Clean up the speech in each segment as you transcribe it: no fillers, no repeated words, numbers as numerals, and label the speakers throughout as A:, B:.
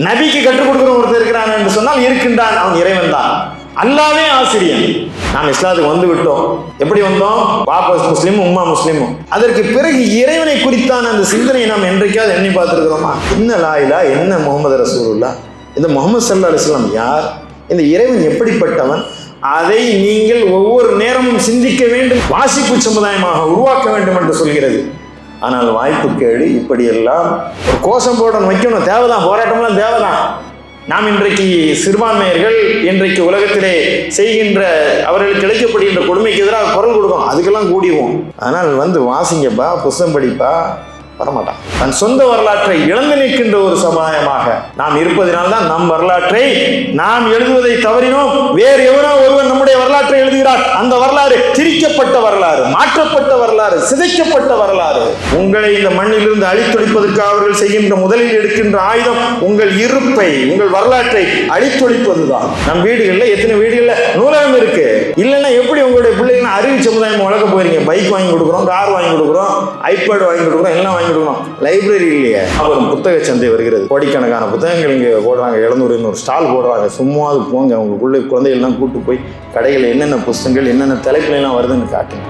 A: நபிக்கு கற்றுக் கொடுக்கிற ஒருத்தர் இருக்கிறான் என்று சொன்னால் இருக்கின்றான், அவன் இறைவன் தான். அல்லாவே ஆசிரியன். நாம் இஸ்லாத்துக்கு வந்து விட்டோம். எப்படி வந்தோம்? பாப்பா முஸ்லீமும் உம்மா முஸ்லீமும். அதற்கு பிறகு இறைவனை குறித்தான அந்த சிந்தனையை நாம் என்றைக்காவது எண்ணி பார்த்திருக்கிறோமா? என்ன லா இலாஹ, என்ன முஹம்மது ரசூலுல்லாஹ், இந்த முஹம்மது ஸல்லல்லாஹு அலைஹி வஸல்லம் யார், இந்த இறைவன் எப்படிப்பட்டவன், அதை நீங்கள் ஒவ்வொரு நேரமும் சிந்திக்க வேண்டும், வாசிப்பு சமுதாயமாக உருவாக்க வேண்டும் என்று சொல்கிறது. ஆனால் வாய்ப்பு கேடு. இப்படியெல்லாம் ஒரு கோஷம் போடணும், வைக்கணும், தேவைதான், போராட்டம்லாம் தேவைதான். நாம் இன்றைக்கு சிறுபான்மையர்கள் இன்றைக்கு உலகத்திலே செய்கின்ற அவர்களுக்கு கிடைக்கப்படுகின்ற கொடுமைக்கு எதிராக குரல் கொடுக்கும், அதுக்கெல்லாம் கூடிடுவோம். ஆனால் வந்து வாசிங்கப்பா, புஸ்தம் படிப்பா, வரமாட்டான். தன் சொந்த வரலாற்றை இழந்து நிற்கின்ற ஒரு சமுதாயமாக நாம் இருப்பதனால்தான் நம் வரலாற்றை நாம் எழுதுவதை தவறினோம். வேறு எவனோ ஒருவன் நம்முடைய வரலாற்றை எழுதுகிறார். அந்த வரலாறு திரிக்கப்பட்ட வரலாறு, மாற்றப்பட்ட வரலாறு, சிதைக்கப்பட்ட வரலாறு. உங்களை இந்த மண்ணிலிருந்து அழித்தொழிப்பதற்கு அவர்கள் செய்கின்ற முதலில் எடுக்கின்ற ஆயுதம் உங்கள் இருப்பை, உங்கள் வரலாற்றை அழித்தொழிப்பதுதான். நம் வீடுகளில் எத்தனை வீடுகளில் நூலகம் இருக்கு. இல்லைன்னா எப்படி உங்களுடைய பிள்ளைங்க அறிவு சமுதாயம் வளர்க்க போறீங்க? பைக் வாங்கி கொடுக்குறோம், கார் வாங்கி கொடுக்குறோம், ஐபேட் வாங்கி கொடுக்குறோம், எல்லாம் வாங்கி கொடுக்கணும். லைப்ரரி இல்லையே. அப்புறம் புத்தக சந்தை வருகிறது. கோடிக்கணக்கான புத்தகங்கள் இங்கே போடுறாங்க. 700 ஒரு ஸ்டால் போடுறாங்க. சும்மா அது போங்க, உங்களுக்குள்ள குழந்தைகள்லாம் கூட்டு போய் கடைகளில் என்னென்ன புத்தகங்கள் என்னென்ன தலைப்புலாம் வருதுன்னு காட்டுங்க.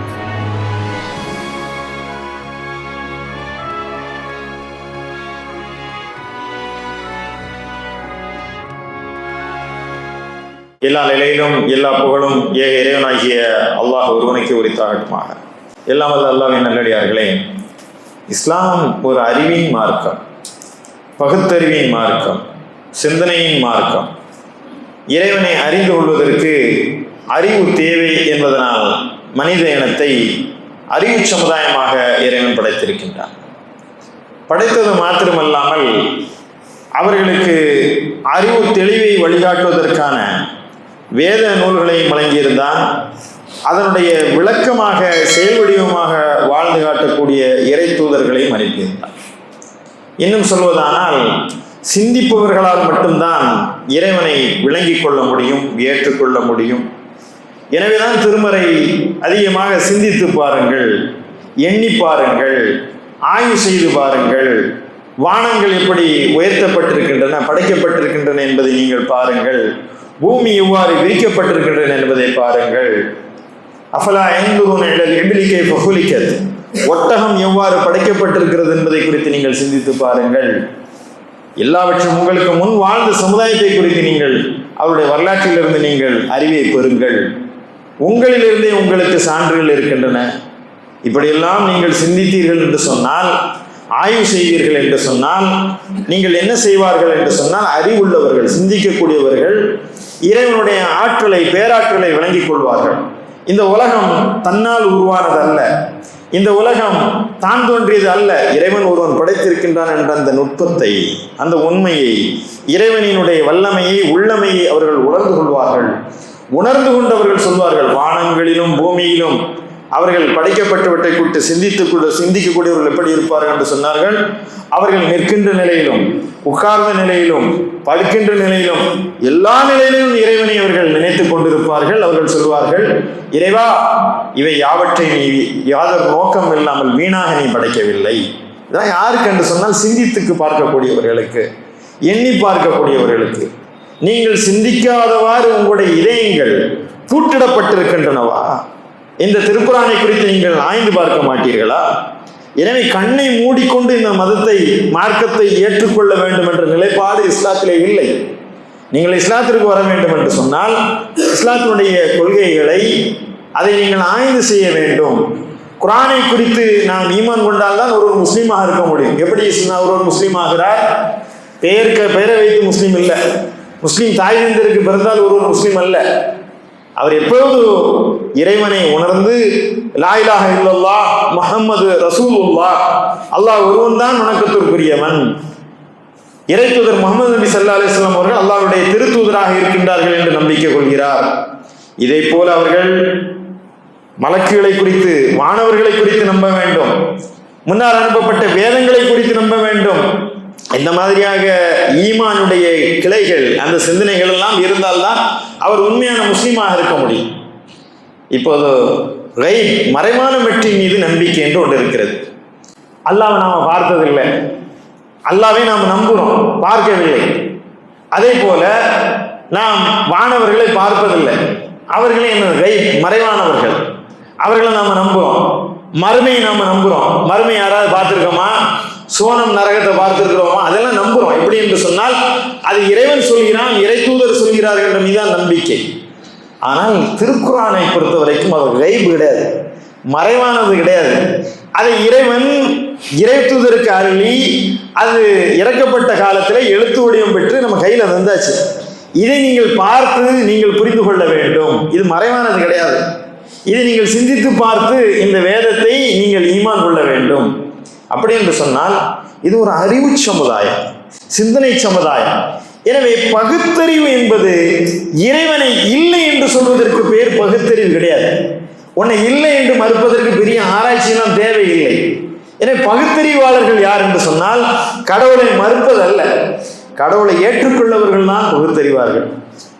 A: எல்லா நிலையிலும் எல்லா புகழும் ஏக இறைவனாகிய அல்லாஹ் ஒருவனுக்கு உரித்தாகட்டுமாக. எல்லாம் வல்ல அல்லாஹ்வின் நல்லடியார்களே, இஸ்லாம் ஒரு அறிவின் மார்க்கம், பகுத்தறிவின் மார்க்கம், சிந்தனையின் மார்க்கம். இறைவனை அறிந்து கொள்வதற்கு அறிவு தேவை என்பதனால் மனித இனத்தை அறிவு சமுதாயமாக இறைவன் படைத்திருக்கின்றான். படைத்தது மாத்திரமல்லாமல் அவர்களுக்கு அறிவு தெளிவை வழிகாட்டுவதற்கான வேத நூல்களையும் வழங்கியிருந்தான். அதனுடைய விளக்கமாக செயல் வடிவமாக வாழ்ந்து காட்டக்கூடிய இறை தூதர்களையும் அனுப்பியிருந்தார். இன்னும் சொல்வதானால் சிந்திப்பவர்களால் மட்டும்தான் இறைவனை விளங்கிக் கொள்ள முடியும், ஏற்றுக்கொள்ள முடியும். எனவேதான் திருமறை அதிகமாக சிந்தித்து பாருங்கள், எண்ணி பாருங்கள், ஆய்வு செய்து பாருங்கள். வானங்கள் எப்படி உயர்த்தப்பட்டிருக்கின்றன, படைக்கப்பட்டிருக்கின்றன என்பதை நீங்கள் பாருங்கள். பூமி எவ்வாறு விரிக்கப்பட்டிருக்கின்றன என்பதை பாருங்கள். அஃபலா யன்துருன இலல் இப்லி கைஃப ஹுலிகத், ஒட்டகம் எவ்வாறு படைக்கப்பட்டிருக்கிறது என்பதை குறித்து நீங்கள் சிந்தித்து பாருங்கள். எல்லாவற்றும் உங்களுக்கு முன் வாழ்ந்த சமுதாயத்தை குறித்து நீங்கள் அவருடைய வரலாற்றிலிருந்து நீங்கள் அறிவை பெறுங்கள். உங்களிலிருந்தே உங்களுக்கு சான்றுகள் இருக்கின்றன. இப்படியெல்லாம் நீங்கள் சிந்தித்தீர்கள் என்று சொன்னால், ஆய்வு செய்வீர்கள் என்று சொன்னால், நீங்கள் என்ன செய்வார்கள் என்று சொன்னால், அறிவுள்ளவர்கள், சிந்திக்கக்கூடியவர்கள் இறைவனுடைய ஆற்றலை, பேராற்றலை விளங்கிக் கொள்வார்கள். இந்த உலகம் தன்னால் உருவானது அல்ல, இந்த உலகம் தான் தோன்றியது அல்ல. இறைவன் ஒருவன் படைத்திருக்கின்றான் என்ற அந்த நுட்பத்தை, அந்த உண்மையை, இறைவனினுடைய வல்லமையை, உள்ளமையை அவர்கள் உணர்ந்து கொள்வார்கள். உணர்ந்து கொண்டவர்கள் சொல்வார்கள், வானங்களிலும் பூமியிலும் அவர்கள் படைக்கப்பட்டவற்றை குறித்து சிந்திக்கக்கூடியவர்கள் எப்படி இருப்பார்கள் என்று சொன்னார்கள். அவர்கள் நிற்கின்ற நிலையிலும், உட்கார்ந்த நிலையிலும், படுக்கின்ற நிலையிலும், எல்லா நிலையிலும் இறைவனை அவர்கள் நினைத்து கொண்டிருப்பார்கள். அவர்கள் சொல்வார்கள், இறைவா, இவை யாவற்றை நீ யாதொரு நோக்கம் இல்லாமல் வீணாக நீ படைக்கவில்லை. இதான் யாருக்கு என்று சொன்னால், சிந்தித்துக்கு பார்க்கக்கூடியவர்களுக்கு, எண்ணி பார்க்கக்கூடியவர்களுக்கு. நீங்கள் சிந்திக்காதவாறு உங்களுடைய இதயங்கள் பூட்டிடப்பட்டிருக்கின்றனவா? இந்த திருக்குரானை குறித்து நீங்கள் ஆய்ந்து பார்க்க மாட்டீர்களா? எனவே கண்ணை மூடிக்கொண்டு இந்த மதத்தை, மார்க்கத்தை ஏற்றுக்கொள்ள வேண்டும் என்ற நிலைப்பாடு இஸ்லாத்திலே இல்லை. நீங்கள் இஸ்லாத்திற்கு வர வேண்டும் என்று சொன்னால், இஸ்லாத்தினுடைய கொள்கைகளை அதை நீங்கள் ஆய்ந்து செய்ய வேண்டும். குரானை குறித்து நாம் ஈமான் கொண்டால் தான் ஒரு முஸ்லீமாக இருக்க முடியும். எப்படி ஒரு முஸ்லீம் ஆகிறார்? பெயரை வைத்து முஸ்லீம் இல்லை. முஸ்லீம் தாய் தந்தருக்கு பிறந்தால் ஒரு முஸ்லீம் அல்ல. அவர் எப்போது இறைவனை உணர்ந்து லா இலாஹ இல்லல்லாஹ் முஹம்மது ரசூலுல்லாஹ், அல்லாஹ் ஒருவன் தான் வணக்கத்திற்குரியவன், இறை தூதர் முஹம்மது நபி ஸல்லல்லாஹு அலைஹி வஸல்லம் அவர்கள் அல்லாஹ்வுடைய திருத்தூதராக இருக்கின்றார்கள் என்று நம்பிக்கை கொள்கிறார். இதை போல அவர்கள் மலக்குகளை குறித்து, வானவர்களை குறித்து நம்ப வேண்டும். முன்னால் அனுப்பப்பட்ட வேதங்களை குறித்து நம்ப வேண்டும். இந்த மாதிரியாக ஈமானுடைய கிளைகள், அந்த சிந்தனைகள் எல்லாம் இருந்தால்தான் அவர் உண்மையான முஸ்லீமாக இருக்க முடியும். இப்போது மறைவான வெற்றியின் மீது நம்பிக்கை என்று ஒன்று இருக்கிறது. அல்லாஹ்வை நாம பார்த்ததில்லை, அல்லாஹ்வை நாம் நம்புகிறோம், பார்க்கவில்லை. அதே போல நாம் வானவர்களை பார்ப்பதில்லை, அவர்களே என்ன மறைவானவர்கள், அவர்களை நாம நம்புறோம். மறுமையை நாம நம்புறோம். மறுமை யாராவது பார்த்திருக்கோமா? சோனம் நரகத்தை பார்த்திருக்கிறோமா? அதெல்லாம் நம்புறோம். எப்படி என்று சொன்னால் அது இறைவன் சொல்கிறான், இறை தூதர் சொல்கிறார்கள் என்ற மீதான் நம்பிக்கை. ஆனால் திருக்குர்ஆனை பொறுத்த வரைக்கும் அது கைப் கிடையாது, மறைவானது கிடையாது. அதை இறைவன் இறை தூதருக்கு அருளி அது இறக்கப்பட்ட காலத்தில் எழுத்து வடிவம் பெற்று நம்ம கையில் வந்தாச்சு. இதை நீங்கள் பார்த்து நீங்கள் புரிந்து கொள்ள வேண்டும். இது மறைவானது கிடையாது. இதை நீங்கள் சிந்தித்து பார்த்து இந்த வேதத்தை நீங்கள் ஈமான் கொள்ள வேண்டும். அப்படி என்று சொன்னால் இது ஒரு அறிவு சமுதாயம், சிந்தனை சமுதாயம். எனவே பகுத்தறிவு என்பது இறைவனை இல்லை என்று சொல்வதற்கு பெயர் பகுத்தறிவு கிடையாது. உன்னை இல்லை என்று மறுப்பதற்கு பெரிய ஆராய்ச்சியெல்லாம் தேவையில்லை. எனவே பகுத்தறிவாளர்கள் யார் என்று சொன்னால் கடவுளை மறுப்பதல்ல, கடவுளை ஏற்றுக்கொள்ளவர்கள் தான் பகுத்தறிவார்கள்.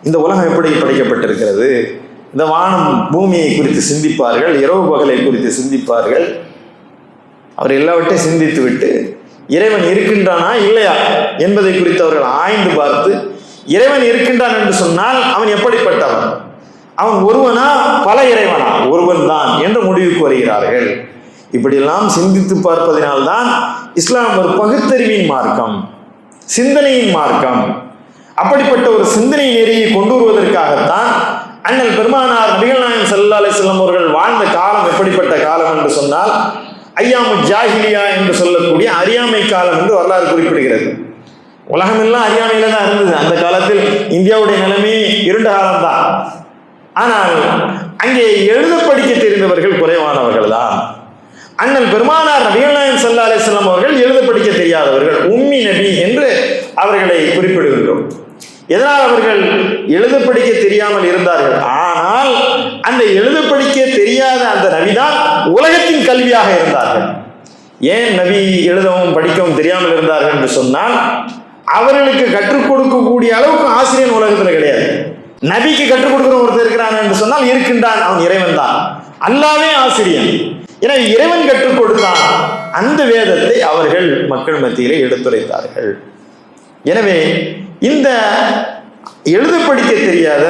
A: இந்த உலகம் எப்படி படைக்கப்பட்டிருக்கிறது, இந்த வானம் பூமியை குறித்து சிந்திப்பார்கள், இரவு பகலை குறித்து சிந்திப்பார்கள். அவர் எல்லாவற்றையும் சிந்தித்து விட்டு இறைவன் இருக்கின்றானா இல்லையா என்பதை குறித்து அவர்கள் ஆய்ந்து பார்த்து, இறைவன் இருக்கின்றான் என்று சொன்னால் அவன் எப்படிப்பட்டவன், அவன் ஒருவனா பல இறைவனா, ஒருவன் தான் என்ற முடிவுக்கு வருகிறார்கள். இப்படியெல்லாம் சிந்தித்து பார்ப்பதினால்தான் இஸ்லாம் ஒரு பகுத்தறிவின் மார்க்கம், சிந்தனையின் மார்க்கம். அப்படிப்பட்ட ஒரு சிந்தனை நெறியை கொண்டு வருவதற்காகத்தான் அண்ணல் பெருமானார் நபிகள் நாயகம் ஸல்லல்லாஹு அலைஹி வஸல்லம் அவர்கள் வாழ்ந்த காலம் எப்படிப்பட்ட காலம் என்று சொன்னால் ஐயாமு ஜாஹிலியா என்று சொல்லக்கூடிய அறியாமை காலம் என்று வரலாறு குறிப்பிடுகிறது. உலகமெல்லாம் அறியாமையில தான் இருந்தது. அந்த காலத்தில் இந்தியாவுடைய நிலைமை இருண்ட காலம்தான். ஆனால் அங்கே எழுத படிக்க தெரிந்தவர்கள் குறைவானவர்கள் தான். அண்ணல் பெருமானார் நபிகள் நாயகம் ஸல்லல்லாஹு அலைஹி வஸல்லம் அவர்கள் எழுத படிக்க தெரியாதவர்கள், உம்மி நபி என்று அவர்களை குறிப்பிடுகின்றோம். எதனால் அவர்கள் எழுத படிக்க தெரியாமல் இருந்தார்கள்? ஆனால் அந்த எழுத படிக்க தெரியாத அந்த நபிதான் உலகத்தின் கல்வியாக இருந்தார்கள். ஏன் நபி எழுதவும் படிக்கவும் தெரியாமல் இருந்தார்கள் என்று சொன்னால் அவர்களுக்கு கற்றுக் கொடுக்கக்கூடிய அளவுக்கு ஆசிரியர் உலகத்தில் கிடையாது. நபிக்கு கற்றுக் கொடுக்கிற ஒருத்தர் இருக்கிறான் என்று சொன்னால் இருக்கின்றான், அவன் இறைவன் தான், அல்லாவே ஆசிரியன். எனவே இறைவன் கற்றுக் கொடுத்தான். அந்த வேதத்தை அவர்கள் மக்கள் மத்தியிலே எடுத்துரைத்தார்கள். எனவே இந்த எழுத படிக்க தெரியாத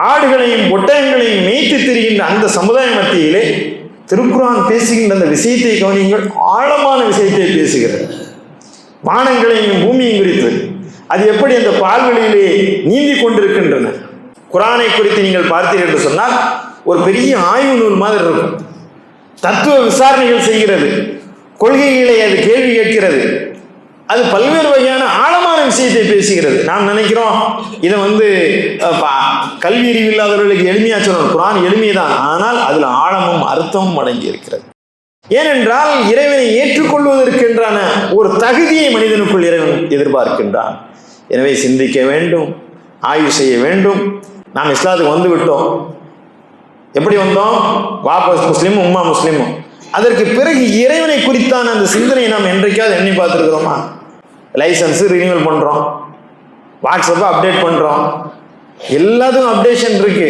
A: ஆடுகளையும் ஒட்டகங்களையும் மேய்த்து திரிகின்ற அந்த சமுதாய மத்தியிலே திருக்குர்ஆன் பேசுகின்ற அந்த விஷயத்தை கவனியுங்கள். ஆழமான விஷயத்தை பேசுகிறது. வானங்களையும் பூமியும் குறித்து அது எப்படி அந்த பால்வெளியிலே நீந்தி கொண்டிருக்கின்றன. குர்ஆனை குறித்து நீங்கள் பார்த்தீர்கள் என்று சொன்னால் ஒரு பெரிய ஆய்வு நூல் மாதிரி இருக்கும். தத்துவ விசாரணைகள் செய்கிறது, கொள்கைகளை அது கேள்வி கேட்கிறது, அது பல்வேறு வகையான ஆழமான விஷயத்தை பேசுகிறது. நாம் நினைக்கிறோம் இதை கல்வி அறிவு இல்லாதவர்களுக்கு எளிமையா சொல்லணும். குர்ஆன் எளிமைதான், ஆனால் அதில் ஆழமும் அர்த்தமும் அடங்கி இருக்கிறது. ஏனென்றால் இறைவனை ஏற்றுக்கொள்வதற்கென்றான ஒரு தகுதியை மனிதனுக்குள் இறைவன் எதிர்பார்க்கின்றான். எனவே சிந்திக்க வேண்டும், ஆய்வு செய்ய வேண்டும். நாம் இஸ்லாத்துக்கு வந்து விட்டோம். எப்படி வந்தோம்? வாபஸ் முஸ்லீமும் உம்மா முஸ்லீமும். அதற்கு பிறகு இறைவனை குறித்தான அந்த சிந்தனையை நாம் என்றைக்காவது எண்ணி பார்த்துருக்கிறோமா? லைசன்ஸு ரினியூவல் பண்ணுறோம், வாட்ஸ்அப்பை அப்டேட் பண்ணுறோம், எல்லாத்துக்கும் அப்டேஷன் இருக்கு.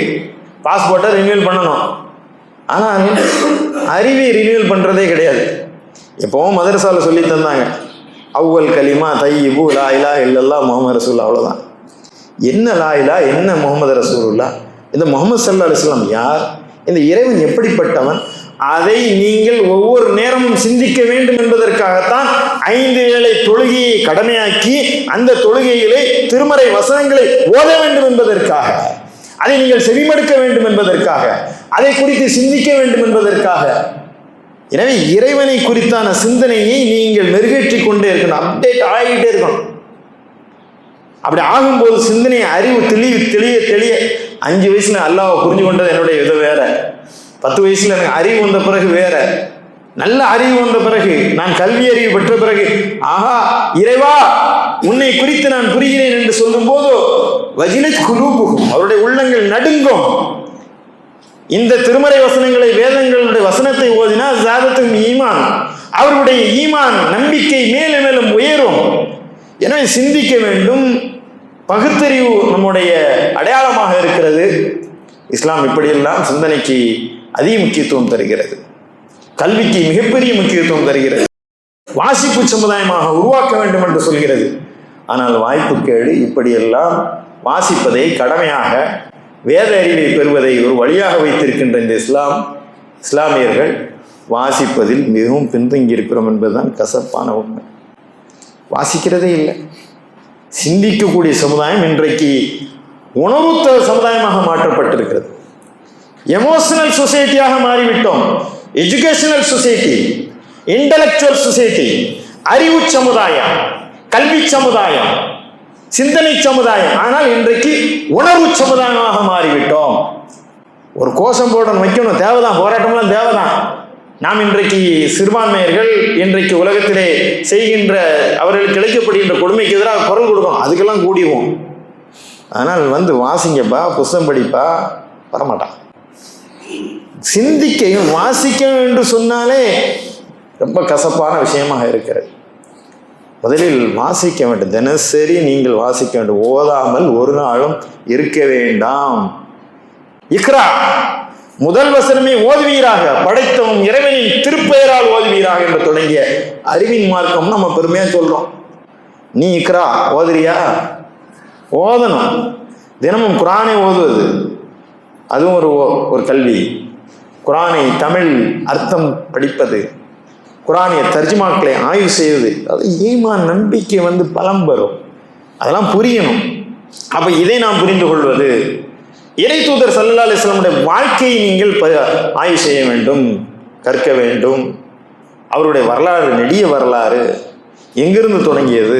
A: பாஸ்போர்ட்டை ரினியூவல் பண்ணணும். ஆனால் அறிவை ரினியூவல் பண்ணுறதே கிடையாது. எப்போவும் மதரசாவில் சொல்லி தந்தாங்க, அவ்வல் கலிமா தையிபு லா இலாஹ இல்லல்லாஹ் முஹம்மது ரசூலுல்லாஹ், அவ்வளோதான். என்ன லா இலாஹ, என்ன முஹம்மது ரசூலுல்லாஹ், இந்த முஹம்மது ஸல்லல்லாஹு அலைஹி வஸல்லம் யார், இந்த இறைவன் எப்படிப்பட்டவன், அதை நீங்கள் ஒவ்வொரு நேரமும் சிந்திக்க வேண்டும் என்பதற்காகத்தான் 5 வேளை தொழுகையை கடமையாக்கி அந்த தொழுகையிலே திருமறை வசனங்களை ஓத வேண்டும் என்பதற்காக, அதை நீங்கள் செவிமடுக்க வேண்டும் என்பதற்காக, அதை குறித்து சிந்திக்க வேண்டும் என்பதற்காக. எனவே இறைவனை குறித்தான சிந்தனையை நீங்கள் மெருகேற்றிக் கொண்டே இருக்கணும், அப்டேட் ஆகிட்டே இருக்கணும். அப்படி ஆகும்போது சிந்தனை அறிவு தெளிய 5 வயசுல அல்லாஹ்வை புரிஞ்சு கொண்டது என்னுடைய இது வேற, 10 வயசுல எனக்கு அறிவு வந்த பிறகு வேற, நல்ல அறிவு வந்த பிறகு, நான் கல்வி அறிவு பெற்ற பிறகு, ஆஹா இறைவா உன்னை குறித்து நான் புரிகிறேன் என்று சொல்லும் போது வஜிலத் குலூபுஹும், அவருடைய உள்ளங்கள் நடுங்கும். இந்த திருமறை வசனங்களை, வேதங்களுடைய வசனத்தை ஓதினா ஜாதத்தும் ஈமான், அவருடைய ஈமான் நம்பிக்கை மேலும் மேலும் உயரும். எனவே சிந்திக்க வேண்டும். பகுத்தறிவு நம்முடைய அடையாளமாக இருக்கிறது. இஸ்லாம் இப்படியெல்லாம் சிந்தனைக்கு அதிக முக்கியத்துவம் தருகிறது, கல்விக்கு மிகப்பெரிய முக்கியத்துவம் தருகிறது, வாசிப்பு சமுதாயமாக உருவாக்க வேண்டும் என்று சொல்கிறது. ஆனால் வாய்ப்புக்கேடு இப்படியெல்லாம் வாசிப்பதை கடமையாக, வேத அறிவை பெறுவதை ஒரு வழியாக வைத்திருக்கின்ற இந்த இஸ்லாமியர்கள் வாசிப்பதில் மிகவும் பின்தங்கி இருக்கிறோம் என்பதுதான் கசப்பான உண்மை. வாசிக்கிறதே இல்லை. சிந்திக்கக்கூடிய சமுதாயம் இன்றைக்கு உணர்வுத்த சமுதாயமாக மாற்றப்பட்டிருக்கிறது. எமோஷனல் சொசைட்டியாக மாறிவிட்டோம். எஜுகேஷனல் சொசைட்டி, இன்டலெக்சுவல் சொசைட்டி, அறிவு சமுதாயம், கல்வி சமுதாயம், சிந்தனை சமுதாயம். ஆனால் இன்றைக்கு உணர்வு சமுதாயமாக மாறிவிட்டோம். ஒரு கோஷம் போடணும், வைக்கணும், தேவைதான், போராட்டம்லாம் தேவைதான். நாம் இன்றைக்கு சிறுபான்மையர்கள் இன்றைக்கு உலகத்திலே செய்கின்ற, அவர்களுக்கு கிடைக்கப்படுகின்ற கொடுமைக்கு எதிராக குரல் கொடுக்கணும், அதுக்கெல்லாம் கூடிடுவோம். ஆனால் வாசிங்கப்பா, புஸ்தகம் படிப்பா, வரமாட்டான். சிந்திக்கையும் வாசிக்க என்று சொன்னாலே ரொம்ப கசப்பான விஷயமாக இருக்கிறது. முதலில் வாசிக்க வேண்டும். தினசரி நீங்கள் வாசிக்க வேண்டும். ஓதாமல் ஒரு நாளும் இருக்க வேண்டாம். இக்ரா, முதல் வசனமே ஓதுவீராக, படைத்தவன் இறைவனின் திருப்பெயரால் ஓதுவீராக என்று தொடங்கிய அறிவின் மார்க்கம் நம்ம பெருமையா சொல்றோம். நீ இக்ரா ஓதுறியா? ஓதணும். தினமும் குரானை ஓதுவது, அதுவும் ஒரு கல்வி. குரானை தமிழ் அர்த்தம் படிப்பது, குரானிய தர்ஜுமாக்களை ஆய்வு செய்வது, அது ஈமான் நம்பிக்கை பலம் பெறும். அதெல்லாம் புரியணும். அப்ப இதை நாம் புரிந்து கொள்வது, இறை தூதர் ஸல்லல்லாஹு அலைஹி வஸல்லம் வாழ்க்கையை நீங்கள் ஆய்வு செய்ய வேண்டும், கற்க வேண்டும். அவருடைய வரலாறு, நெடிய வரலாறு, எங்கிருந்து தொடங்கியது,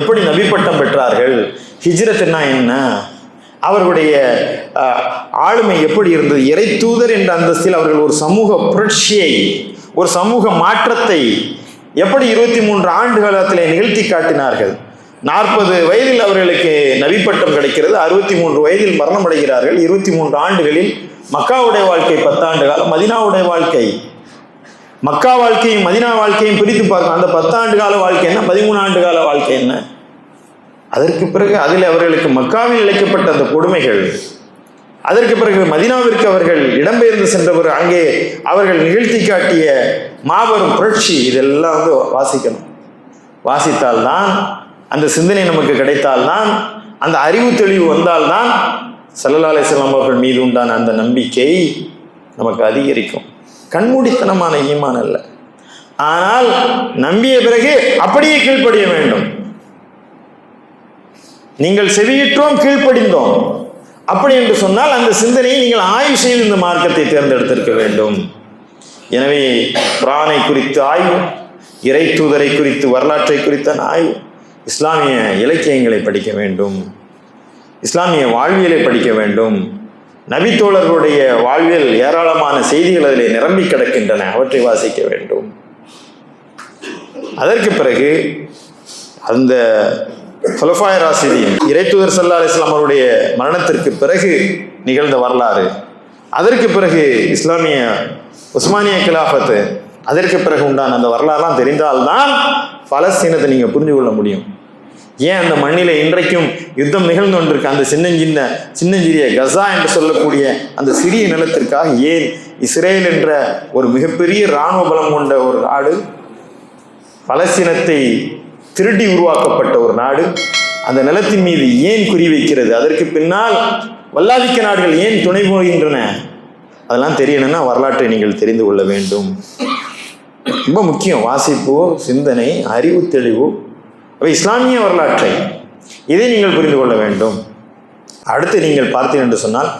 A: எப்படி நபி பட்டம் பெற்றார்கள், ஹிஜ்ரத்னா என்ன, அவர்களுடைய ஆளுமை எப்படி இருந்தது, இறை தூதர் என்ற அந்தஸ்தில் அவர்கள் ஒரு சமூக புரட்சியை, ஒரு சமூக மாற்றத்தை எப்படி 23 ஆண்டு காலத்திலே நிகழ்த்தி காட்டினார்கள். 40 வயதில் அவர்களுக்கு நபிப்பட்டம் கிடைக்கிறது, 63 வயதில் மரணம் அடைகிறார்கள். 23 ஆண்டுகளில் மக்காவுடைய வாழ்க்கை 10 ஆண்டு காலம், மதினாவுடைய வாழ்க்கை. மக்கா வாழ்க்கையும் மதினா வாழ்க்கையும் பிரித்து பார்க்கணும். அந்த 10 ஆண்டு கால வாழ்க்கை என்ன, 13 ஆண்டு கால வாழ்க்கை என்ன. அதற்கு பிறகு அதில் அவர்களுக்கு மக்காவில் இழைக்கப்பட்ட அந்த கொடுமைகள், அதற்கு பிறகு மதினாவிற்கு அவர்கள் இடம்பெயர்ந்து சென்றவர், அங்கே அவர்கள் நிகழ்த்தி காட்டிய மாபெரும் புரட்சி, இதெல்லாம் வாசிக்கணும். வாசித்தால்தான், அந்த சிந்தனை நமக்கு கிடைத்தால்தான், அந்த அறிவு தெளிவு வந்தால்தான் ஸல்லல்லாஹு அலைஹி வஸல்லம் அவர்கள் மீது உண்டான அந்த நம்பிக்கை நமக்கு அதிகரிக்கும். கண்மூடித்தனமான ஈமான் அல்ல. ஆனால் நம்பிய பிறகு அப்படியே கீழ்ப்படிய வேண்டும். நீங்கள் செவியிற்றோம், கீழ்ப்படிந்தோம் அப்படி என்று சொன்னால் அந்த சிந்தனையை நீங்கள் ஆய்வு செய்து இந்த மார்க்கத்தை தேர்ந்தெடுத்திருக்க வேண்டும். எனவே குர்ஆனை குறித்து ஆய்வு, இறை தூதரை குறித்து, வரலாற்றை குறித்த ஆய்வு, இஸ்லாமிய இலக்கியங்களை படிக்க வேண்டும், இஸ்லாமிய வாழ்வியலை படிக்க வேண்டும். நபித்தோழர்களுடைய வாழ்வியல் ஏராளமான செய்திகள் அதிலே நிரம்பி கிடக்கின்றன, அவற்றை வாசிக்க வேண்டும். அதற்கு பிறகு அந்த குலஃபாய் ராஷிதீன், இறை தூதர் ஸல்லல்லாஹு அலைஹி வஸல்லம் அவருடைய மரணத்திற்கு பிறகு நிகழ்ந்த வரலாறு, அதற்கு பிறகு இஸ்லாமிய உஸ்மானிய கிலாஃபத்து, அதற்கு பிறகு உண்டான அந்த வரலாறுலாம் தெரிந்தால்தான் பலஸ்தீனத்தை நீங்கள் புரிந்து கொள்ள முடியும். ஏன் அந்த மண்ணில் இன்றைக்கும் யுத்தம் நிகழ்ந்து கொண்டிருக்கு? அந்த சின்னஞ்சிறிய கசா என்று சொல்லக்கூடிய அந்த சிறிய நிலத்திற்காக ஏன் இஸ்ரேல் என்ற ஒரு மிகப்பெரிய இராணுவ பலம் கொண்ட ஒரு நாடு, பலஸ்தீனத்தை திருடி உருவாக்கப்பட்ட ஒரு நாடு, அந்த நிலத்தின் மீது ஏன் குறிவைக்கிறது? அதற்கு பின்னால் வல்லாதிக்க நாடுகள் ஏன் துணை போகின்றன? அதெல்லாம் தெரியணும்னா வரலாற்றை நீங்கள் தெரிந்து கொள்ள வேண்டும். ரொம்ப முக்கியம். வாசிப்பு, சிந்தனை, அறிவு தெளிவு, அவை இஸ்லாமிய வரலாற்றை, இதை நீங்கள் புரிந்து கொள்ள வேண்டும். அடுத்து நீங்கள் பார்த்தீர்கள் என்று சொன்னால்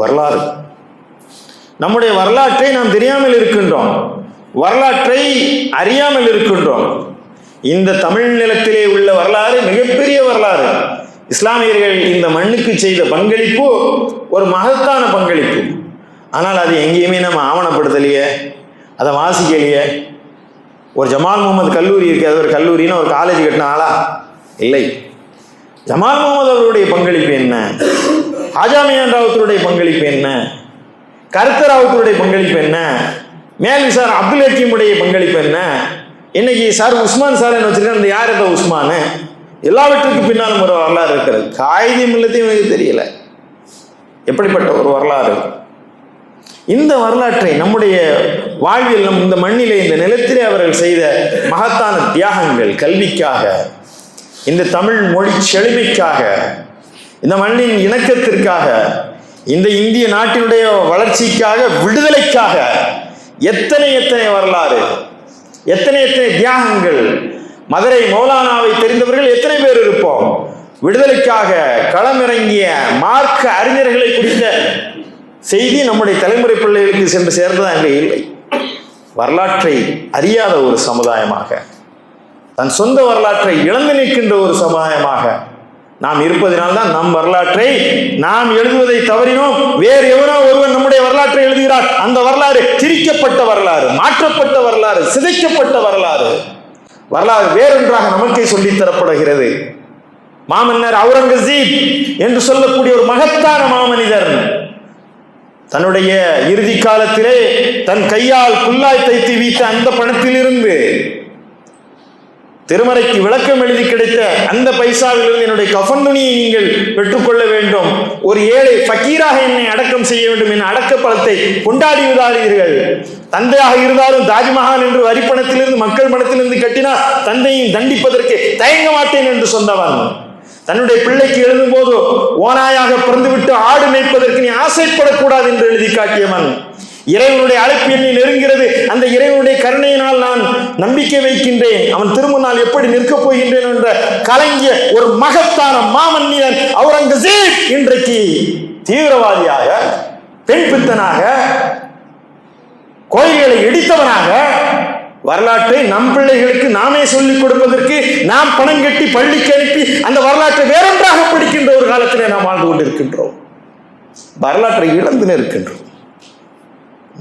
A: வரலாறு. நம்முடைய வரலாற்றை நாம் தெரியாமல் இருக்கின்றோம், வரலாற்றை அறியாமல் இருக்கின்றோம். இந்த தமிழ் நிலத்திலே உள்ள வரலாறு மிகப்பெரிய வரலாறு. இஸ்லாமியர்கள் இந்த மண்ணுக்கு செய்த பங்களிப்பு ஒரு மகத்தான பங்களிப்பு. ஆனால் அது எங்கேயுமே நம்ம ஆவணப்படுத்தலையே, அதை வாசிக்கலையே. ஒரு ஜமால் முகமது கல்லூரி இருக்கு, அது ஒரு கல்லூரின்னு ஒரு காலேஜ் கட்டின ஆளா? இல்லை. ஜமால் முகமது அவருடைய பங்களிப்பு என்ன? ஹாஜா மியான் ராவுத்தருடைய பங்களிப்பு என்ன? கருத்தர் ராவுத்தருடைய பங்களிப்பு என்ன? மேல் சார் அப்துல் ஹக்கீமுடைய பங்களிப்பு என்ன? இன்னைக்கு சார் உஸ்மான் சார் என்ன வச்சிருக்காரு, அந்த யார் இந்த உஸ்மானு? எல்லாவற்றுக்கு பின்னாலும் ஒரு வரலாறு இருக்கிறது. காயிதி மில்லத்தையும் எனக்கு தெரியல, எப்படிப்பட்ட ஒரு வரலாறு. இந்த வரலாற்றை நம்முடைய வாழ்வில், இந்த மண்ணிலே, இந்த நிலத்திலே அவர்கள் செய்த மகத்தான தியாகங்கள், கல்விக்காக, இந்த தமிழ் மொழி செழுமைக்காக, இந்த மண்ணின் இணக்கத்திற்காக, இந்த இந்திய நாட்டினுடைய வளர்ச்சிக்காக, விடுதலைக்காக எத்தனை எத்தனை வரலாறு, எத்தனை எத்தனை தியாகங்கள். மதுரை மௌலானாவை தெரிந்தவர்கள் எத்தனை பேர் இருப்போம்? விடுதலைக்காக களமிறங்கிய மார்க்க அறிஞர்களை குறித்த செய்தி நம்முடைய தலைமுறை பிள்ளைகளுக்கு சென்று சேர்ந்ததா அங்கே இல்லை. வரலாற்றை அறியாத ஒரு சமுதாயமாக, தன் சொந்த வரலாற்றை இழந்து நிற்கின்ற ஒரு சமுதாயமாக நாம் இருப்பதனால்தான் நம் வரலாற்றை நாம் எழுதுவதை தவறினோம். வேறு எவனோ ஒருவன் நம்முடைய வரலாற்றை எழுதுகிறார். அந்த வரலாறு திரிக்கப்பட்ட வரலாறு, மாற்றப்பட்ட வரலாறு, சிதைக்கப்பட்ட வரலாறு. வரலாறு வேறொன்றாக நமக்கே சொல்லித் தரப்படுகிறது. மாமன்னர் அவுரங்கசீப் என்று சொல்லக்கூடிய ஒரு மகத்தான மாமனிதர் தன்னுடைய இறுதி காலத்திலே தன் கையால் குல்லாய் தைத்து வீத்த அந்த பணத்திலிருந்து, திருமறைக்கு விளக்கம் எழுதி கிடைத்த அந்த பைசாவிலிருந்து என்னுடைய கஃன் துணியை நீங்கள் பெற்றுக்கொள்ள வேண்டும், ஒரு ஏழை ஃபக்கீராக என்னை அடக்கம் செய்ய வேண்டும் என அடக்க பலத்தை கொண்டாடி விடாதீர்கள். தந்தையாக இருந்தாலும் தாஜ்மஹால் என்று வரிப்பணத்திலிருந்து மக்கள் பணத்திலிருந்து கட்டினால் தந்தையும் தண்டிப்பதற்கு தயங்க மாட்டேன் என்று சொன்னவன், தன்னுடைய பிள்ளைக்கு எழுதும் போது ஓனாயாக பிறந்துவிட்டு ஆடு மேய்ப்பதற்கு நீ ஆசைப்படக்கூடாது என்று எழுதி காட்டியவன், இறைவனுடைய அழைப்பு என்னை நெருங்கிறது, அந்த இறைவனுடைய கருணையினால் நான் நம்பிக்கை வைக்கின்றேன், அவன் திருமுன்னால் எப்படி நிற்கப் போகின்றேன் என்ற கலங்கிய ஒரு மகத்தான மாமன்னியன் அவுரங்கசீப் இன்றைக்கு தீவிரவாதியாக, பெண் பித்தனாக, கோயில்களை இடித்தவனாக, வரலாற்றை நம் பிள்ளைகளுக்கு நாமே சொல்லிக் கொடுப்பதற்கு நாம் பணம் கட்டி பள்ளிக்கு அனுப்பி அந்த வரலாற்றை வேறொன்றாக படிக்கின்ற ஒரு காலத்திலே நாம் வாழ்ந்து கொண்டிருக்கின்றோம். வரலாற்றை இழந்து நிற்கின்றோம்.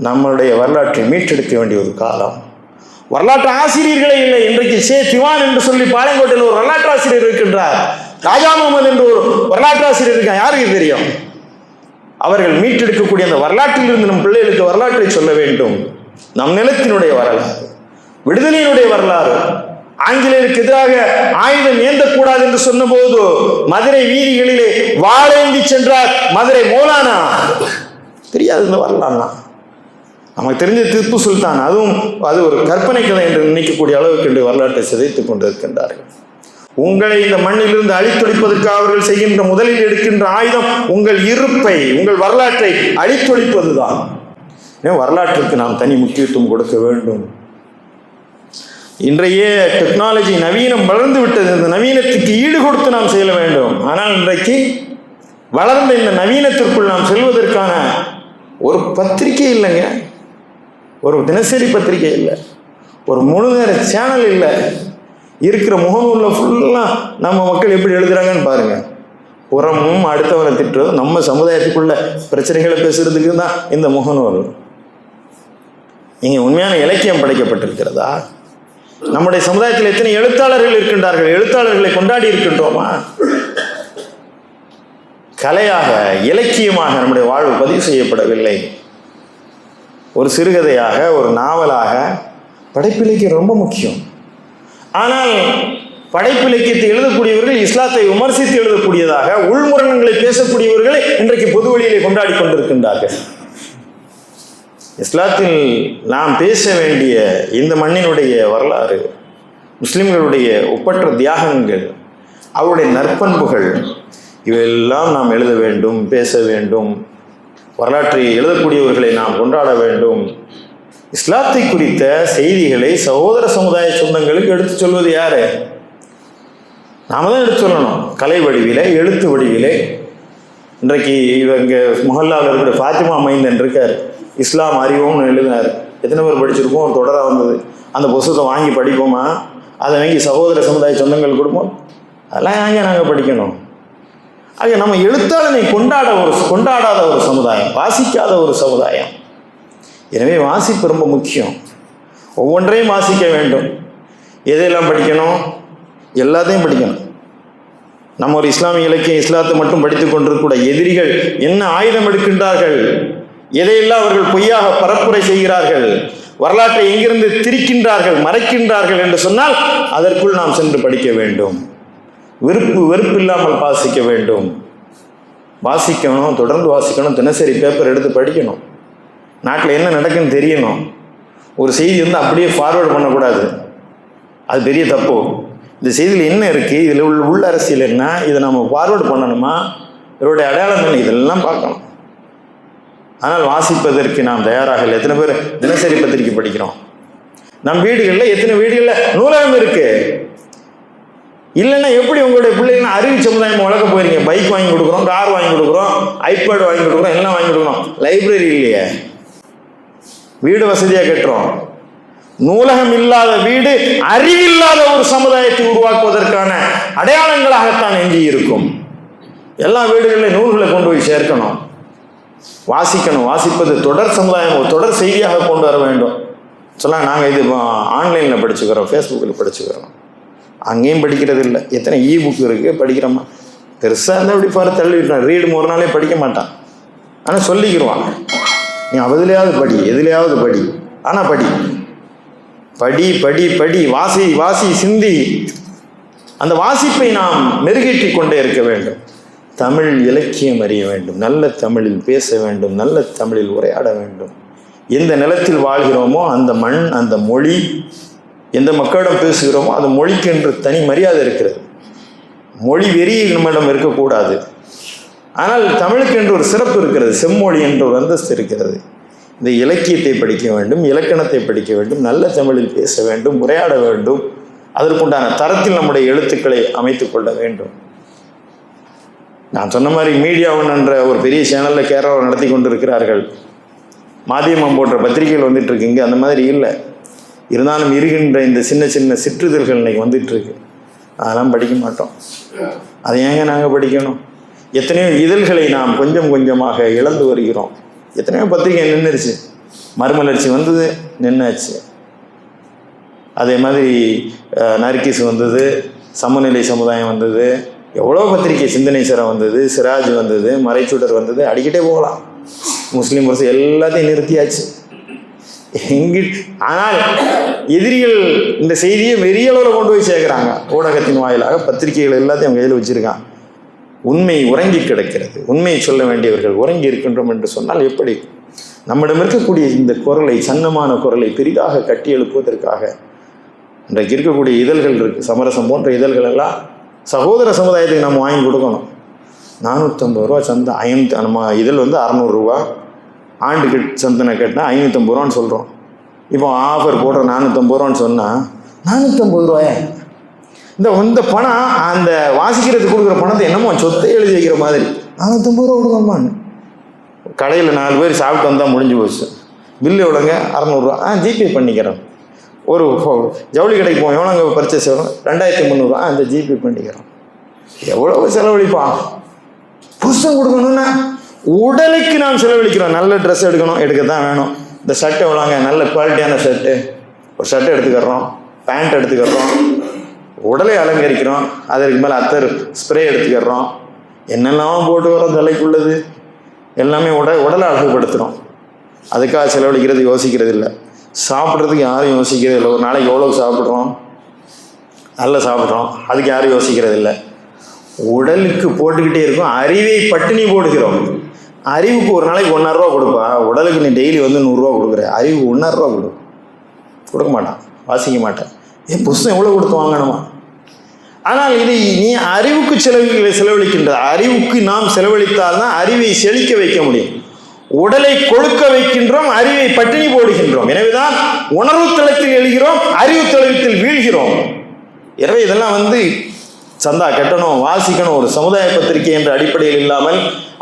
A: நம்மளுடைய வரலாற்றை மீட்டெடுக்க வேண்டிய ஒரு காலம். வரலாற்று ஆசிரியர்களே இல்லை. இன்றைக்கு ஷே திவான் என்று சொல்லி பாளையங்கோட்டையில் ஒரு வரலாற்று ஆசிரியர் இருக்கின்றார். ராஜா முகமது என்று ஒரு வரலாற்று ஆசிரியர் இருக்கார். யாருக்கு தெரியும்? அவர்கள் மீட்டெடுக்கக்கூடிய அந்த வரலாற்றிலிருந்து நம் பிள்ளைகளுக்கு வரலாற்றை சொல்ல வேண்டும். நம் நிலத்தினுடைய வரலாறு, விடுதலையினுடைய வரலாறு. ஆங்கிலேயருக்கு எதிராக ஆயுதம் ஏந்தக்கூடாது என்று சொன்ன போது மதுரை வீதிகளிலே வாழேந்தி சென்றார் மதுரை மௌலானா. தெரியாது இந்த வரலாறுனா. நமக்கு தெரிஞ்ச திப்பு சுல்தான், அதுவும் அது ஒரு கற்பனை கதை என்று நினைக்கக்கூடிய அளவுக்கு என்று வரலாற்றை சிதைத்துக் கொண்டிருக்கின்றார்கள். உங்களை இந்த மண்ணிலிருந்து அழித்தொழிப்பதற்கு அவர்கள் செய்கின்ற முதலில் எடுக்கின்ற ஆயுதம் உங்கள் இருப்பை, உங்கள் வரலாற்றை அழித்தொழிப்பதுதான். வரலாற்றுக்கு நாம் தனி முக்கியத்துவம் கொடுக்க வேண்டும். இன்றைய டெக்னாலஜி நவீனம் வளர்ந்து விட்டது. இந்த நவீனத்துக்கு ஈடு கொடுத்து நாம் செய்ய வேண்டும். ஆனால் இன்றைக்கு வளர்ந்த இந்த நவீனத்திற்குள் நாம் செல்வதற்கான ஒரு பத்திரிகை இல்லைங்க, ஒரு தினசரி பத்திரிகை இல்லை, ஒரு முழு நேர சேனல் இல்லை. இருக்கிற முகநூலில் ஃபுல்லாக நம்ம மக்கள் எப்படி எழுதுகிறாங்கன்னு பாருங்கள். புறமும் அடுத்தவரை திட்டுறதும், நம்ம சமுதாயத்துக்குள்ள பிரச்சனைகளை பேசுறதுக்கு தான் இந்த முகநூல். இங்கே உண்மையான இலக்கியம் படைக்கப்பட்டிருக்கிறதா? நம்முடைய சமுதாயத்தில் எத்தனை எழுத்தாளர்கள் இருக்கின்றார்கள்? எழுத்தாளர்களை கொண்டாடி இருக்கின்றோமா? கலையாக, இலக்கியமாக நம்முடைய வாழ்வு பதிவு செய்யப்படவில்லை. ஒரு சிறுகதையாக, ஒரு நாவலாக படைப்பிலக்கியம் ரொம்ப முக்கியம். ஆனால் படைப்பிலக்கியத்தை எழுதக்கூடியவர்கள் இஸ்லாத்தை விமர்சித்து எழுதக்கூடியதாக, உள்முரண்களை பேசக்கூடியவர்களை இன்றைக்கு பொது வழியிலே கொண்டாடி கொண்டிருக்கின்றார்கள். இஸ்லாத்தில் நாம் பேச வேண்டிய இந்த மண்ணினுடைய வரலாறு, முஸ்லிம்களுடைய ஒப்பற்ற தியாகங்கள், அவருடைய நற்பண்புகள், இவையெல்லாம் நாம் எழுத வேண்டும், பேச வேண்டும். வரலாற்றை எழுதக்கூடியவர்களை நாம் கொண்டாட வேண்டும். இஸ்லாத்தை குறித்த செய்திகளை சகோதர சமுதாய சொந்தங்களுக்கு எடுத்து சொல்வது யாரு? நாம தான் எடுத்து சொல்லணும். கலை வடிவிலே, எழுத்து வடிவிலே. இன்றைக்கு இவங்க முஹல்லாவில் இருக்கிற ஃபாத்திமா மைந்தன் இருக்கார், இஸ்லாம் அறிவோம்னு எழுதினார். எத்தனை பேர் படிச்சிருக்கோம்? ஒரு தொடராக வந்தது. அந்த புத்தகத்தை வாங்கி படிப்போமா? அதை வாங்கி சகோதர சமுதாய சொந்தங்கள் கொடுப்போம்? அதெல்லாம் ஏங்க நாங்கள் படிக்கணும்? ஆக நம்ம எழுத்தாளனை கொண்டாடாத ஒரு சமுதாயம், வாசிக்காத ஒரு சமுதாயம். எனவே வாசிப்பு ரொம்ப முக்கியம். ஒவ்வொன்றையும் வாசிக்க வேண்டும். எதையெல்லாம் படிக்கணும்? எல்லாத்தையும் படிக்கணும். நம்ம ஒரு இஸ்லாமிய இலக்கியம், இஸ்லாத்தை மட்டும் படித்து கொண்டிருக்கூட எதிரிகள் என்ன ஆயுதம் எடுக்கின்றார்கள், எதையெல்லாம் அவர்கள் பொய்யாக பரப்புரை செய்கிறார்கள், வரலாற்றை எங்கிருந்து திரிக்கின்றார்கள், மறைக்கின்றார்கள் என்று சொன்னால் அதற்குள் நாம் சென்று படிக்க வேண்டும். வெறுப்பு இல்லாமல் வாசிக்க வேண்டும். வாசிக்கணும், தொடர்ந்து வாசிக்கணும். தினசரி பேப்பர் எடுத்து படிக்கணும். நாட்டில் என்ன நடக்குன்னு தெரியணும். ஒரு செய்தி வந்து அப்படியே ஃபார்வேர்டு பண்ணக்கூடாது, அது பெரிய தப்பு. இந்த செய்தியில் என்ன இருக்குது, இதில் உள்ள அரசியல் என்ன, இதை நம்ம ஃபார்வர்டு பண்ணணுமா, இவருடைய அடையாளம் என்ன, இதெல்லாம் பார்க்கணும். ஆனால் வாசிப்பதற்கு நாம் தயாராக இல்லை. எத்தனை பேர் தினசரி பத்திரிக்கை படிக்கிறோம்? நம் வீடுகளில் எத்தனை வீடுகளில் நூலகம் இருக்கு? இல்லைன்னா எப்படி உங்களுடைய பிள்ளைங்க அறிவு சமுதாயம் வளர்க்க போயிருங்க? பைக் வாங்கி கொடுக்குறோம், கார் வாங்கி கொடுக்குறோம், ஐபேட் வாங்கி கொடுக்குறோம், எல்லாம் வாங்கி கொடுக்குறோம். லைப்ரரி இல்லையே, வீடு வசதியாக கட்டுறோம். நூலகம் இல்லாத வீடு அறிவில்லாத ஒரு சமுதாயத்தை உருவாக்குவதற்கான அடையாளங்களாகத்தான் எஞ்சி இருக்கும். எல்லா வீடுகளிலும் நூல்களை கொண்டு போய் சேர்க்கணும், வாசிக்கணும். வாசிப்பது தொடர் சமுதாயம், தொடர் செய்தியாக கொண்டு வர வேண்டும். சொன்னால் நாங்கள் இது ஆன்லைனில் படிச்சுக்கிறோம், ஃபேஸ்புக்கில் படிச்சுக்கிறோம், அங்கேயும் படிக்கிறது இல்லை. எத்தனை புக் இருக்குது, படிக்கிறோமா? பெருசாக இருந்தால் இப்படி பாரு தள்ளிவிட்டான், ரீடு ஒரு நாளே படிக்க மாட்டான். ஆனால் சொல்லிக்கிடுவான், நீ அவதுலையாவது படி, எதுலையாவது படி, ஆனால் படி படி படி படி, வாசி வாசி, சிந்தி. அந்த வாசிப்பை நாம் மெருகேற்றி கொண்டே இருக்க வேண்டும். தமிழ் இலக்கியம் அறிய வேண்டும், நல்ல தமிழில் பேச வேண்டும், நல்ல தமிழில் உரையாட வேண்டும். எந்த நிலத்தில் வாழ்கிறோமோ அந்த மண், அந்த மொழி, எந்த மக்களிடம் பேசுகிறோமோ அந்த மொழிக்கு என்று தனி மரியாதை இருக்கிறது. மொழி வெறி நம்மிடம் இருக்கக்கூடாது. ஆனால் தமிழுக்கு என்று ஒரு சிறப்பு இருக்கிறது, செம்மொழி என்ற ஒரு அந்தஸ்து இருக்கிறது. இந்த இலக்கியத்தை படிக்க வேண்டும், இலக்கணத்தை படிக்க வேண்டும், நல்ல தமிழில் பேச வேண்டும், உரையாட வேண்டும். அதற்குண்டான தரத்தில் நம்முடைய எழுத்துக்களை அமைத்து கொள்ள வேண்டும். நான் சொன்ன மாதிரி மீடியா ஒன் என்ற ஒரு பெரிய சேனலில் கேரளாவில் நடத்தி கொண்டு இருக்கிறார்கள். மாத்தியமம் போன்ற பத்திரிகைகள் வந்துட்டு இருக்குங்க, அந்த மாதிரி இல்லை. இருந்தாலும் இருக்கின்ற இந்த சின்ன சின்ன சிற்றிதழ்கள் இன்னைக்கு வந்துட்டுருக்கு. அதெல்லாம் படிக்க மாட்டோம். அதை ஏங்க நாங்கள் படிக்கணும்? எத்தனையோ இதழ்களை நாம் கொஞ்சம் கொஞ்சமாக இழந்து வருகிறோம். எத்தனையோ பத்திரிகை நின்றுச்சு, மறுமலர்ச்சி வந்தது, நின்னாச்சு. அதே மாதிரி நர்கிஸ் வந்தது, சமநிலை சமுதாயம் வந்தது, எவ்வளோ பத்திரிகை, சிந்தனை சிரம் வந்தது, சிராஜ் வந்தது, மறைச்சுடர் வந்தது, அடிக்கிட்டே போகலாம். முஸ்லீம் வருஷம் எல்லாத்தையும் நிறுத்தியாச்சு. ஆனால் எதிரிகள் இந்த செய்தியை பெரிய அளவில் கொண்டு போய் சேர்க்குறாங்க. ஊடகத்தின் வாயிலாக பத்திரிகைகள் எல்லாத்தையும் அவங்க கையில் வச்சுருக்காங்க. உண்மை உறங்கி கிடக்கிறது. உண்மையை சொல்ல வேண்டியவர்கள் உறங்கி இருக்கின்றோம் என்று சொன்னால் எப்படி? நம்மிடம் இருக்கக்கூடிய இந்த குரலை, சன்னமான குரலை பெரிதாக கட்டி எழுப்புவதற்காக இன்றைக்கு இருக்கக்கூடிய இதழ்கள் இருக்குது, சமரசம் போன்ற இதழ்கள் எல்லாம் சகோதர சமுதாயத்துக்கு நம்ம வாங்கி கொடுக்கணும். 450 ரூபா சந்தம், நம்ம இதழ் வந்து 600 ரூபா, ஆண்டுக்கு சந்தனை கேட்டால் 550 ரூபான்னு சொல்கிறோம். இப்போ ஆஃபர் போடுற 450 ரூபான்னு சொன்னால் 450 ரூபாயா? இந்த பணம் அந்த வாசிக்கிறதுக்கு கொடுக்குற பணத்தை என்னமோ சொத்தை எழுதி வைக்கிற மாதிரி 450 ரூபா கொடுக்கம்மான்னு. கடையில் 4 பேர் சாப்பிட்டு வந்தால் முடிஞ்சு போச்சு. பில்லு எவ்வளோங்க? 600 ரூபா. ஜிபே பண்ணிக்கிறோம். ஒரு ஜவுளி கடைக்கு போவோம், எவ்வளோங்க பர்ச்சேஸ் வரும்? 2300 ரூபா. அந்த ஜிபே பண்ணிக்கிறோம். எவ்வளோ செலவழிப்பான்? புதுசம் கொடுக்கணும்னா உடலுக்கு நாம் செலவழிக்கிறோம். நல்ல ட்ரெஸ் எடுக்க தான் வேணும். இந்த ஷர்ட் எவ்வளோங்க? நல்ல குவாலிட்டியான ஷர்ட்டு, ஒரு ஷர்ட் எடுத்துக்கிறோம், பேண்ட் எடுத்துக்கிறோம், உடலை அலங்கரிக்கிறோம், அதற்கு மேலே அத்தர் ஸ்ப்ரே எடுத்துக்கிறோம், என்னெல்லாம் போட்டு வரோம் தலைக்குள்ளது எல்லாமே உடலை அழகுபடுத்துகிறோம். அதுக்காக செலவழிக்கிறது யோசிக்கிறது இல்லை. சாப்பிட்றதுக்கு யாரும் யோசிக்கிறது இல்லை. ஒரு நாளைக்கு எவ்வளோ சாப்பிட்றோம்? நல்லா சாப்பிட்றோம், அதுக்கு யாரும் யோசிக்கிறது இல்லை. உடலுக்கு போட்டுக்கிட்டே இருக்கும். அறிவை பட்டினி போடுகிறோம். அறிவுக்கு ஒரு நாளைக்கு 1.5 ரூபா கொடுப்பா. உடலுக்கு நீ டெய்லி வந்து 100 ரூபா கொடுக்குற, அறிவுக்கு 1.5 ரூபா கொடுக்க மாட்டான், வாசிக்க மாட்டேன். ஏன் புஸ்தகம் எவ்வளோ கொடுத்து வாங்கணுமா? ஆனால் இது நீ அறிவுக்கு செலவழிக்கின்ற, அறிவுக்கு நாம் செலவழித்தால்தான் அறிவை செழிக்க வைக்க முடியும். உடலை கொழுக்க வைக்கின்றோம், அறிவை பட்டினி போடுகின்றோம். எனவேதான் உணர்வு தளத்தில் எழுகிறோம், அறிவு தளத்தில் வீழ்கிறோம். எனவே இதெல்லாம் வந்து சந்தா கட்டணும், வாசிக்கணும். ஒரு சமுதாய பத்திரிகை என்ற அடிப்படையில் இல்லாமல்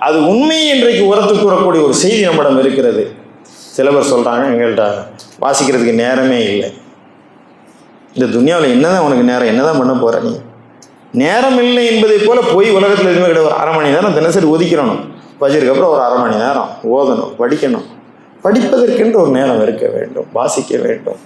A: அது உண்மை இன்றைக்கு உரத்து கூறக்கூடிய ஒரு செய்தி நம்மிடம் இருக்கிறது. சில பேர் சொல்கிறாங்க, எங்கள்கிட்ட வாசிக்கிறதுக்கு நேரமே இல்லை. இந்த துனியாவில் என்னதான் உனக்கு நேரம்? என்னதான் பண்ண போகிற நீ? நேரம் இல்லை என்பதை போல போய் உலகத்தில் எதுவுமே கிடையாது. ஒரு 1/2 மணி நேரம் தினசரி ஒதுக்கிறணும். பஜருக்கு அப்புறம் ஒரு 1/2 மணி நேரம் ஓதணும், படிக்கணும். படிப்பதற்கென்று ஒரு நேரம் இருக்க வேண்டும், வாசிக்க வேண்டும்.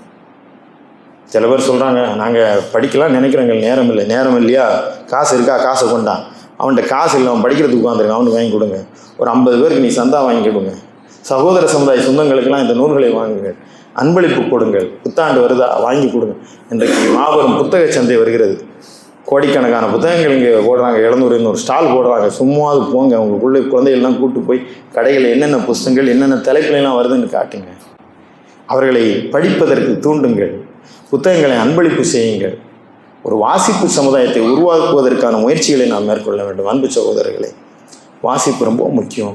A: சில பேர் சொல்கிறாங்க, நாங்கள் படிக்கலாம் நினைக்கிறோங்க, நேரம் இல்லை. நேரம் இல்லையா? காசு இருக்கா? காசை கொண்டான். அவன்கிட்ட காசு இல்லை, அவன் படிக்கிறதுக்கு உட்காந்துருக்கான், அவனுக்கு வாங்கி கொடுங்க. ஒரு 50 பேருக்கு நீ சந்தா வாங்கி கொடுங்க. சகோதர சமுதாய சொந்தங்களுக்கெல்லாம் இந்த நூல்களை வாங்குங்கள், அன்பளிப்பு கொடுங்கள். புத்தாண்டு வருதா, வாங்கி கொடுங்க. இன்றைக்கு மாபெரும் புத்தக சந்தை வருகிறது. கோடிக்கணக்கான புத்தகங்கள் இங்கே போடுறாங்க. 700 ஒரு ஸ்டால் போடுறாங்க. சும்மாவது போங்க, உங்களுக்குள்ளே குழந்தைகள்லாம் கூப்பிட்டு போய் கடைகளில் என்னென்ன புத்தகங்கள் என்னென்ன தலைப்புலாம் வருதுன்னு காட்டுங்க. அவர்களை படிப்பதற்கு தூண்டுங்கள், புத்தகங்களை அன்பளிப்பு செய்யுங்கள். ஒரு வாசிப்பு சமுதாயத்தை உருவாக்குவதற்கான முயற்சிகளை நாம் மேற்கொள்ள வேண்டும். அன்பு சகோதரர்களே, வாசிப்பு ரொம்ப முக்கியம்,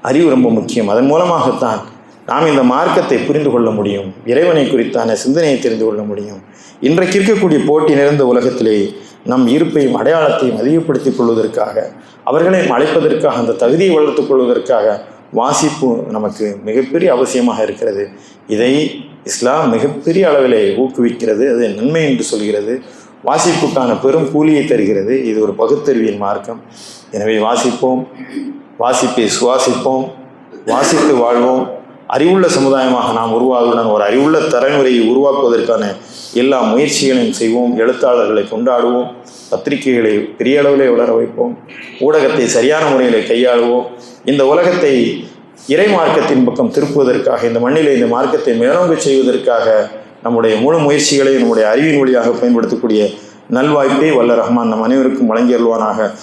A: அறிவு ரொம்ப முக்கியம். அதன் மூலமாகத்தான் நாம் இந்த மார்க்கத்தை புரிந்து கொள்ள முடியும், இறைவனை குறித்தான சிந்தனையை தெரிந்து கொள்ள முடியும். இன்றைக்கு இருக்கக்கூடிய போட்டி நிறைந்த உலகத்திலே நம் இருப்பையும் அடையாளத்தையும் அதிகப்படுத்திக் கொள்வதற்காக, அவர்களையும் அழைப்பதற்காக, அந்த தகுதியை வளர்த்துக் கொள்வதற்காக வாசிப்பு நமக்கு மிகப்பெரிய அவசியமாக இருக்கிறது. இதை இஸ்லாம் மிகப்பெரிய அளவிலே ஊக்குவிக்கிறது, அது நன்மை என்று சொல்கிறது, வாசிப்புக்கான பெரும் கூலியை தருகிறது. இது ஒரு பகுத்தறிவின் மார்க்கம். எனவே வாசிப்போம், வாசிப்பை சுவாசிப்போம், வாசித்து வாழ்வோம். அறிவுள்ள சமுதாயமாக நாம் உருவாகுடன் ஒரு அறிவுள்ள தலைமுறையை உருவாக்குவதற்கான எல்லா முயற்சிகளையும் செய்வோம். எழுத்தாளர்களை கொண்டாடுவோம், பத்திரிகைகளை பெரிய அளவிலே வளர வைப்போம், ஊடகத்தை சரியான முறையில் கையாளுவோம். இந்த உலகத்தை இறை மார்க்கத்தின் பக்கம் திருப்புவதற்காக, இந்த மண்ணிலே இந்த மார்க்கத்தை மேலோங்க செய்வதற்காக நம்முடைய முழு முயற்சிகளை நம்முடைய அறிவின் வழியாக பயன்படுத்தக்கூடிய நல்வாய்ப்பை வல்ல ரஹ்மான் நம் அனைவருக்கும் வழங்கி அருள்வானாக.